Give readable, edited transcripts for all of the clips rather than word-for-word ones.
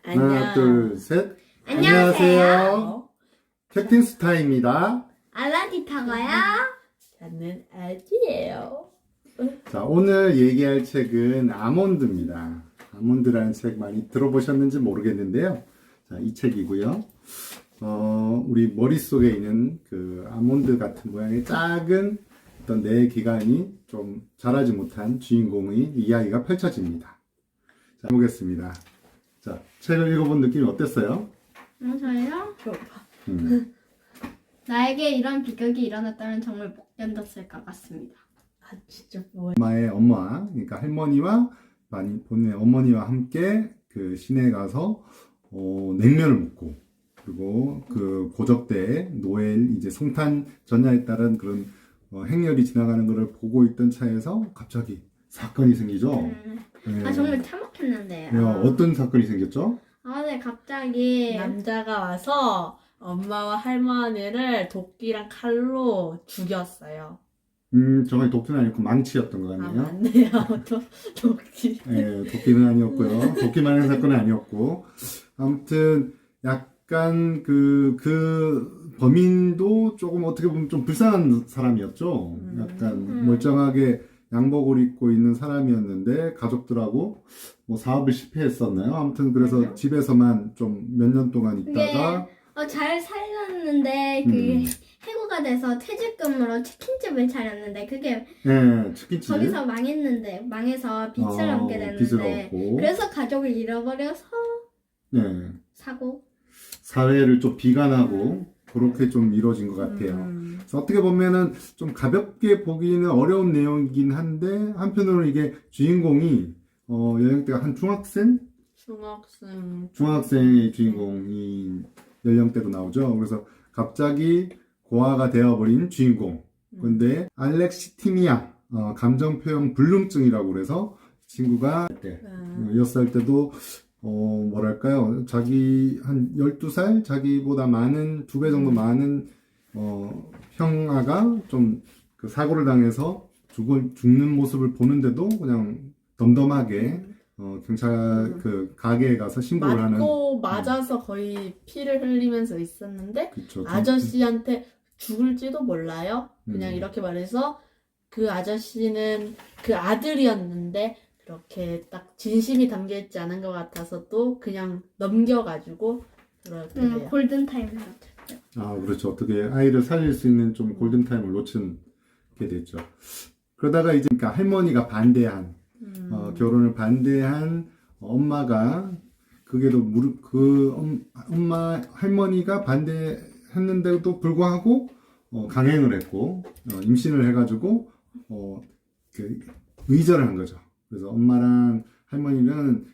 하나, 둘, 셋. 안녕하세요. 캡틴 스타입니다. 알라디타고요. 저는 아지예요. 자, 오늘 얘기할 책은 아몬드입니다. 아몬드라는 책 많이 들어보셨는지 모르겠는데요. 자, 이 책이고요. 우리 머릿속에 있는 그 아몬드 같은 모양의 작은 어떤 뇌 기관이 좀 자라지 못한 주인공의 이야기가 펼쳐집니다. 자, 보겠습니다. 자, 책을 읽어본 느낌이 어땠어요? 저요? 나에게 이런 비극이 일어났다면 정말 못 견뎠을 것 같습니다. 아 진짜 뭐야? 엄마의 엄마, 그러니까 할머니와 본인의 어머니와 함께 그 시내에 가서 냉면을 먹고, 그리고 그 고적대 노엘 이제 성탄 전야에 따른 그런 행렬이 지나가는 것을 보고 있던 차에서 갑자기 사건이 생기죠. 네. 정말 참혹했는데요. 네, 어떤 사건이 생겼죠? 네, 갑자기 남자가 와서 엄마와 할머니를 도끼랑 칼로 죽였어요. 정말 도끼는 아니고 망치였던 것 아 같네요. 맞네요. 도끼. 네, 도끼는 아니었고요. 도끼만한 사건은 아니었고, 아무튼 약간 그 범인도 조금 어떻게 보면 좀 불쌍한 사람이었죠. 약간 멀쩡하게 양복을 입고 있는 사람이었는데 가족들하고 뭐 사업을 실패했었나요? 아무튼 그래서 집에서만 좀 몇 년 동안 있다가 잘 살렸는데 해고가 돼서 퇴직금으로 치킨집을 차렸는데 그게 네, 치킨집 거기서 망해서 빚을 얻게 빚을 됐는데 얻고, 그래서 가족을 잃어버려서 네, 사고. 사회를 좀 비관하고 그렇게 좀 이루어진 것 같아요. 그래서 어떻게 보면은 좀 가볍게 보기는 어려운 내용이긴 한데, 한편으로는 이게 주인공이 연령대가 한 중학생의 주인공이 연령대로 나오죠. 그래서 갑자기 고아가 되어버린 주인공. 근데 알렉시티미아 감정표현 불능증이라고 그래서 친구가 6살 때도 뭐랄까요, 자기 한 12살 자기보다 많은 2배 정도 많은 형아가 좀 그 사고를 당해서 죽는 모습을 보는데도 그냥 덤덤하게 경찰 그 가게에 가서 신고를 하는. 맞고 맞아서 거의 피를 흘리면서 있었는데 그쵸, 아저씨한테 죽을지도 몰라요. 그냥 이렇게 말해서 그 아저씨는 그 아들이었는데 그렇게 딱 진심이 담겨있지 않은 것 같아서 또 그냥 넘겨가지고 그렇게 돼요. 골든타임을 놓쳤죠. 그렇죠. 어떻게 아이를 살릴 수 있는 좀 골든타임을 놓치게 됐죠. 그러다가 이제 그러니까 할머니가 반대한 결혼을 반대한 엄마가, 그게도 엄마 할머니가 반대했는데도 불구하고 강행을 했고 임신을 해가지고 그 의절을 한 거죠. 그래서 엄마랑 할머니는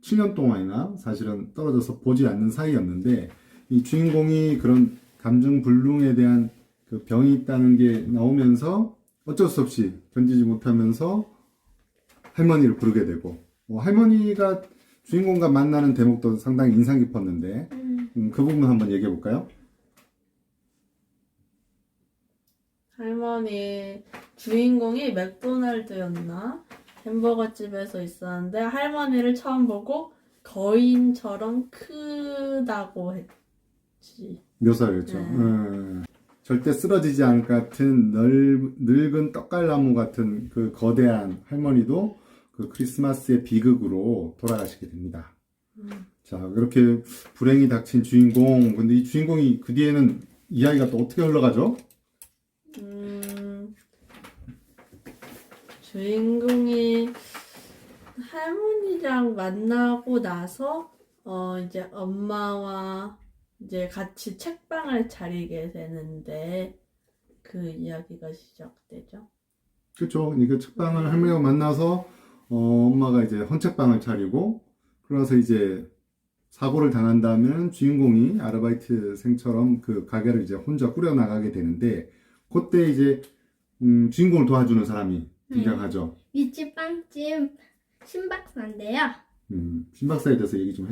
7년 동안이나 사실은 떨어져서 보지 않는 사이였는데, 이 주인공이 그런 감정불능에 대한 그 병이 있다는 게 나오면서 어쩔 수 없이 견디지 못하면서 할머니를 부르게 되고, 할머니가 주인공과 만나는 대목도 상당히 인상 깊었는데 그 부분 한번 얘기해 볼까요? 할머니 주인공이 맥도날드였나? 햄버거 집에서 있었는데 할머니를 처음 보고 거인처럼 크다고 했지. 묘사였죠. 절대 쓰러지지 않을 것 같은 늙은 떡갈나무 같은 그 거대한 할머니도 그 크리스마스의 비극으로 돌아가시게 됩니다. 자, 그렇게 불행이 닥친 주인공. 근데 이 주인공이 그 뒤에는 이야기가 또 어떻게 흘러가죠? 주인공이 할머니랑 만나고 나서 이제 엄마와 이제 같이 책방을 차리게 되는데 그 이야기가 시작되죠. 그렇죠. 이게 책방을 할머니가 만나서 엄마가 이제 헌책방을 차리고, 그래서 이제 사고를 당한다면 주인공이 아르바이트생처럼 그 가게를 이제 혼자 꾸려나가게 되는데, 그때 이제 주인공을 도와주는 사람이 등장하죠. 윗집 빵집 신박사인데요. 신박사에 대해서 얘기 좀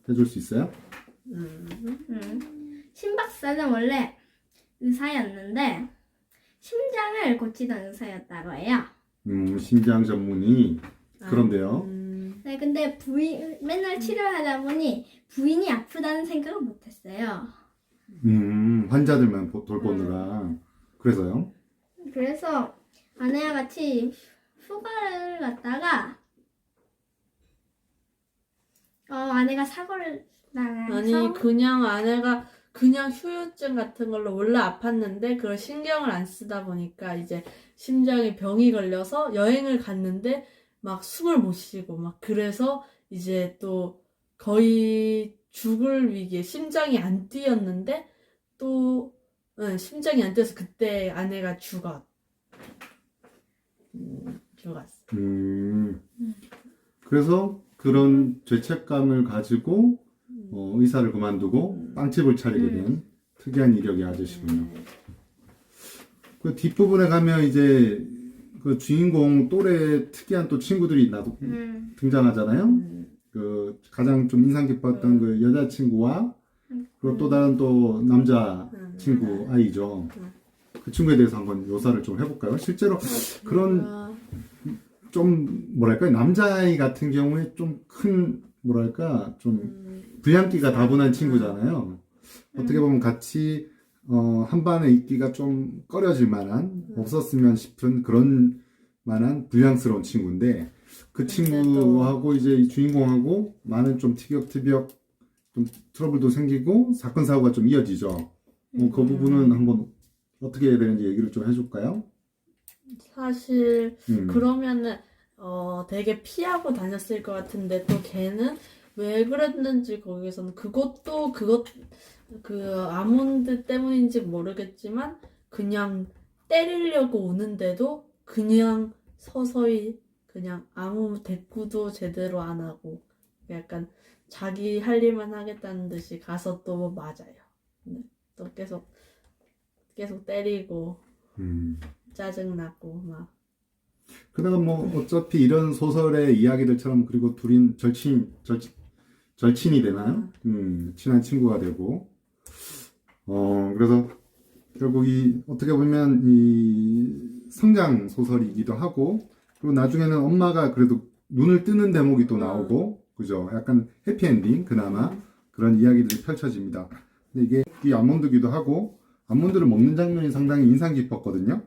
해줄 수 있어요? 신박사는 원래 의사였는데 심장을 고치던 의사였다고 해요. 심장 전문의. 그런데요. 네, 근데 맨날 치료하다 보니 부인이 아프다는 생각을 못했어요. 환자들만 돌보느라. 그래서요? 그래서 아내와 같이 휴가를 갔다가 아내가 사고를 나서 아니 그냥 아내가 그냥 후유증 같은 걸로 원래 아팠는데 그걸 신경을 안 쓰다 보니까 이제 심장에 병이 걸려서 여행을 갔는데 막 숨을 못 쉬고 막 그래서 이제 또 거의 죽을 위기에 심장이 안 뛰었는데 또 심장이 안 뛰어서 그때 아내가 죽었어. 그래서 그런 죄책감을 가지고 의사를 그만두고 빵집을 차리게 된 특이한 이력의 아저씨군요. 그 뒷부분에 가면 이제 그 주인공 또래 특이한 또 친구들이 등장하잖아요. 그 가장 좀 인상 깊었던 그 여자친구와 그리고 또 다른 또 남자 친구 아이죠. 그 친구에 대해서 한번 묘사를 좀 해볼까요? 실제로 그런 좀 뭐랄까 남자아이 같은 경우에 좀 큰 뭐랄까 좀 불량기가 다분한 친구잖아요. 어떻게 보면 같이 한 반에 있기가 좀 꺼려질 만한 없었으면 싶은 그런 만한 불량스러운 친구인데 그 친구하고 이제 이 주인공하고 많은 좀 티격태격 좀 트러블도 생기고 사건 사고가 좀 이어지죠. 그 부분은 한번 어떻게 해야 되는지 얘기를 좀 해줄까요? 사실 그러면은 되게 피하고 다녔을 것 같은데 또 걔는 왜 그랬는지 거기서는 그 아몬드 때문인지 모르겠지만 그냥 때리려고 오는데도 그냥 서서히 그냥 아무 대꾸도 제대로 안 하고 약간 자기 할 일만 하겠다는 듯이 가서 또 맞아요. 또 계속 때리고 짜증나고 막. 그다가 뭐 어차피 이런 소설의 이야기들처럼 그리고 둘인 절친이 되나요? 친한 친구가 되고 그래서 결국 이 어떻게 보면 이 성장 소설이기도 하고 그리고 나중에는 엄마가 그래도 눈을 뜨는 대목이 또 나오고 그죠? 약간 해피엔딩 그나마 그런 이야기들이 펼쳐집니다. 근데 이게 이 아몬드기도 하고 아몬드를 먹는 장면이 상당히 인상 깊었거든요.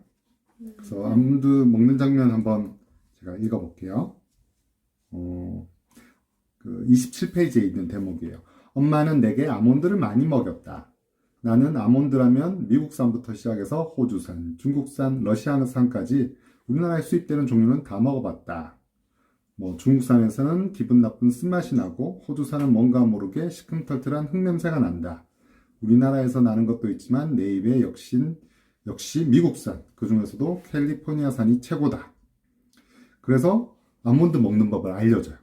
그래서 아몬드 먹는 장면 한번 제가 읽어볼게요. 그 27페이지에 있는 대목이에요. 엄마는 내게 아몬드를 많이 먹였다. 나는 아몬드라면 미국산부터 시작해서 호주산, 중국산, 러시아산까지 우리나라에 수입되는 종류는 다 먹어봤다. 뭐 중국산에서는 기분 나쁜 쓴맛이 나고 호주산은 뭔가 모르게 시큼털털한 흙냄새가 난다. 우리나라에서 나는 것도 있지만 내 입에 역시 미국산, 그 중에서도 캘리포니아산이 최고다. 그래서 아몬드 먹는 법을 알려줘요.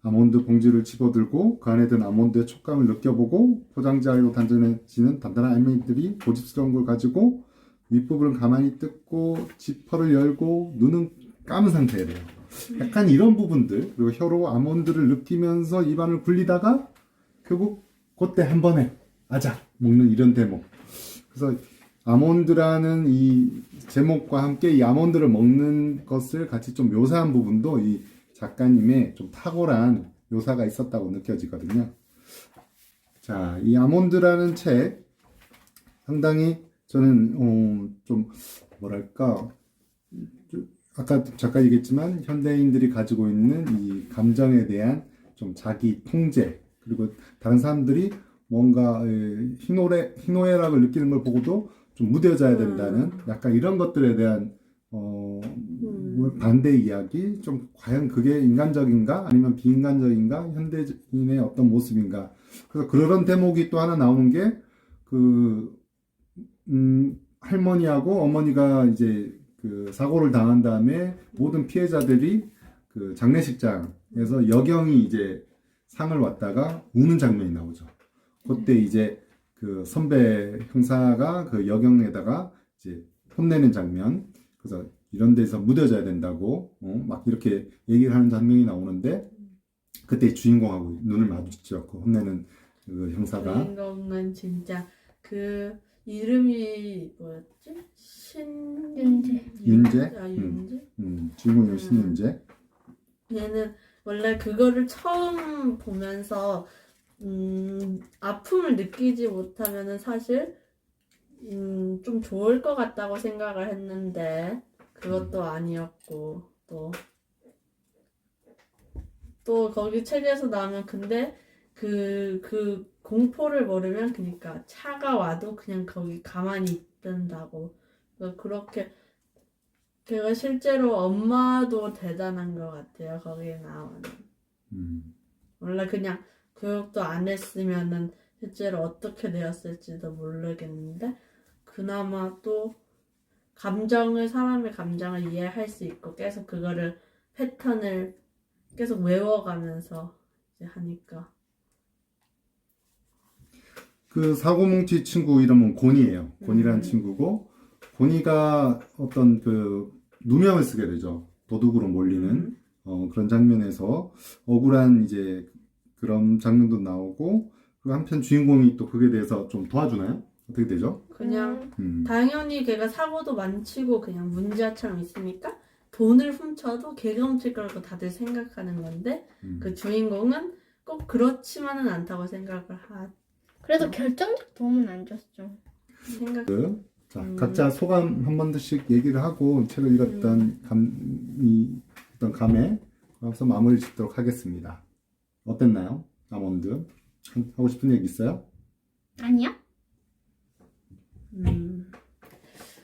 아몬드 봉지를 집어들고 그 안에 든 아몬드의 촉감을 느껴보고 포장지 아래로 단전해지는 단단한 알맹이들이 고집스러운 걸 가지고 윗부분을 가만히 뜯고 지퍼를 열고 눈은 감은 상태래요. 약간 이런 부분들 그리고 혀로 아몬드를 느끼면서 입안을 굴리다가 결국 그때 한 번에 아작 먹는 이런 대목. 그래서 아몬드라는 이 제목과 함께 이 아몬드를 먹는 것을 같이 좀 묘사한 부분도 이 작가님의 좀 탁월한 묘사가 있었다고 느껴지거든요. 자, 이 아몬드라는 책 상당히 저는 좀 뭐랄까 아까 잠깐 얘기했지만 현대인들이 가지고 있는 이 감정에 대한 좀 자기 통제 그리고 다른 사람들이 뭔가 희노애락을 느끼는 걸 보고도 좀 무뎌져야 된다는 약간 이런 것들에 대한 반대 이야기 좀 과연 그게 인간적인가 아니면 비인간적인가 현대인의 어떤 모습인가 그래서 그런 대목이 또 하나 나오는 게 그 할머니하고 어머니가 이제 그 사고를 당한 다음에 모든 피해자들이 그 장례식장에서 여경이 이제 상을 왔다가 우는 장면이 나오죠. 그때 이제 그 선배 형사가 그 여경에다가 이제 혼내는 장면. 그래서 이런 데서 무뎌져야 된다고 막 이렇게 얘기를 하는 장면이 나오는데 그때 주인공하고 눈을 마주치죠. 그 혼내는 그 형사가. 주인공은 진짜 그 이름이 뭐였지? 윤재. 윤재? 윤재? 주인공이 신윤재. 얘는 원래 그거를 처음 보면서 아픔을 느끼지 못하면은 사실 좀 좋을 것 같다고 생각을 했는데 그것도 아니었고 또 거기 책에서 나오면 근데 그 공포를 모르면 그러니까 차가 와도 그냥 거기 가만히 있던다고. 그렇게 걔가 실제로 엄마도 대단한 것 같아요. 거기에 나오는. 원래 그냥 교육도 안 했으면은 실제로 어떻게 되었을지도 모르겠는데 그나마 또 사람의 감정을 이해할 수 있고 계속 그거를 패턴을 계속 외워가면서 이제 하니까. 그 사고뭉치 친구 이름은 곤이에요. 곤이라는 친구고, 곤이가 어떤 그 누명을 쓰게 되죠. 도둑으로 몰리는 그런 장면에서 억울한 이제 그런 장면도 나오고, 그리고 한편 주인공이 또 그게 대해서 좀 도와주나요? 어떻게 되죠? 그냥 당연히 걔가 사고도 많치고 그냥 문제아처럼 있으니까 돈을 훔쳐도 걔가 훔칠 거라고 다들 생각하는 건데 그 주인공은 꼭 그렇지만은 않다고 생각을 그래도 결정적 도움은 안 줬죠. 자, 각자 소감 한 번씩 얘기를 하고 책을 읽었던 어떤 감에 앞서 마무리 짓도록 하겠습니다. 어땠나요? 아몬드 하고 싶은 얘기 있어요? 아니요?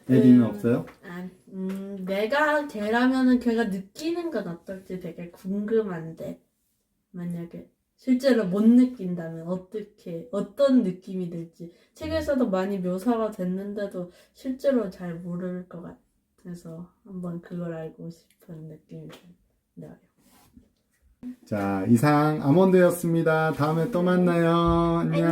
애기는 없어요? 내가 걔라면은 걔가 느끼는 건 어떨지 되게 궁금한데 만약에 실제로 못 느낀다면 어떤 느낌이 들지 책에서도 많이 묘사가 됐는데도 실제로 잘 모를 것 같아서 한번 그걸 알고 싶은 느낌이 드네요. 자, 이상 아몬드였습니다. 다음에 또 만나요. 안녕.